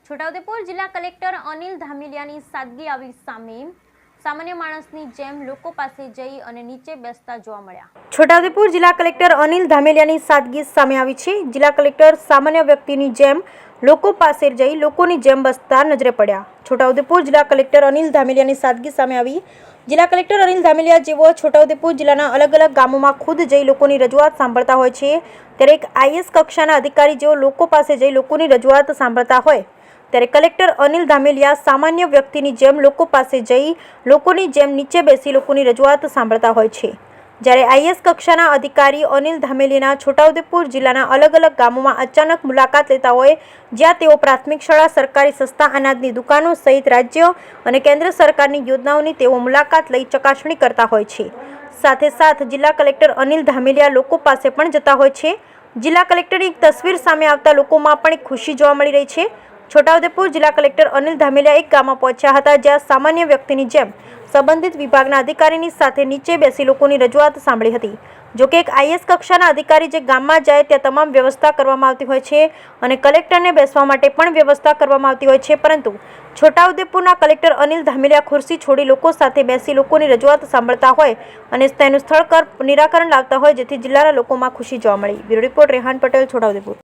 છોટાઉદેપુર જિલ્લા કલેક્ટર અનિલ ધામેલિયાની સાદગી આવી સામે સામાન્ય માણસની જેમ લોકો પાસે જઈ અને નીચે બેસતા જોવા મળ્યા। છોટાઉદેપુર જિલ્લા કલેક્ટર અનિલ ધામેલિયાની સાદગી સામે આવી છે। જિલ્લા કલેક્ટર સામાન્ય વ્યક્તિની જેમ લોકો પાસે જઈ લોકોની જેમ બેસતા નજરે પડ્યા। છોટાઉદેપુર જિલ્લા કલેક્ટર અનિલ ધામેલિયાની સાદગી સામે આવી। જિલ્લા કલેક્ટર અનિલ ધામેલિયા જેઓ છોટાઉદેપુર જિલ્લાના અલગ અલગ ગામોમાં ખુદ જઈ લોકોની રજૂઆત સાંભળતા હોય છે, ત્યારે એક આઈએએસ કક્ષાના અધિકારી જેઓ લોકો પાસે જઈ લોકોની રજૂઆત સાંભળતા હોય ત્યારે કલેક્ટર અનિલ ધામેલિયા સામાન્ય વ્યક્તિની જેમ લોકો પાસે જઈ લોકોની જેમ નીચે બેસી લોકોની રજૂઆત સાંભળતા હોય છે। જ્યારે આઈએએસ કક્ષાના અધિકારી અનિલ ધામેલિયાના છોટાઉદેપુર જિલ્લાના અલગ અલગ ગામોમાં અચાનક મુલાકાત લેતા હોય, જ્યાં તેઓ પ્રાથમિક શાળા, સરકારી સસ્તા અનાજની દુકાનો સહિત રાજ્ય અને કેન્દ્ર સરકારની યોજનાઓની તેઓ મુલાકાત લઈ ચકાસણી કરતા હોય છે। સાથે સાથ જિલ્લા કલેક્ટર અનિલ ધામેલિયા લોકો પાસે પણ જતા હોય છે। જિલ્લા કલેક્ટરની એક તસવીર સામે આવતા લોકોમાં પણ એક ખુશી જોવા મળી રહી છે। છોટાઉદેપુર જિલ્લા કલેક્ટર અનિલ ધામેલિયા એક ગામમાં પહોંચ્યા હતા, જ્યાં સામાન્ય વ્યક્તિની જેમ સંબંધિત વિભાગના અધિકારીની સાથે નીચે બેસી લોકોની રજૂઆત સાંભળી હતી। જોકે એક આઈએએસ કક્ષાના અધિકારી જે ગામમાં જાય ત્યાં તમામ વ્યવસ્થા કરવામાં આવતી હોય છે અને કલેક્ટરને બેસવા માટે પણ વ્યવસ્થા કરવામાં આવતી હોય છે, પરંતુ છોટાઉદેપુરના કલેક્ટર અનિલ ધામેલિયા ખુરશી છોડી લોકો સાથે બેસી લોકોની રજૂઆત સાંભળતા હોય અને તેનું સ્થળ પર નિરાકરણ લાવતા હોય, જેથી જિલ્લાના લોકોમાં ખુશી જોવા મળી। Bureau report Rehan Patel, Chhota Udepur.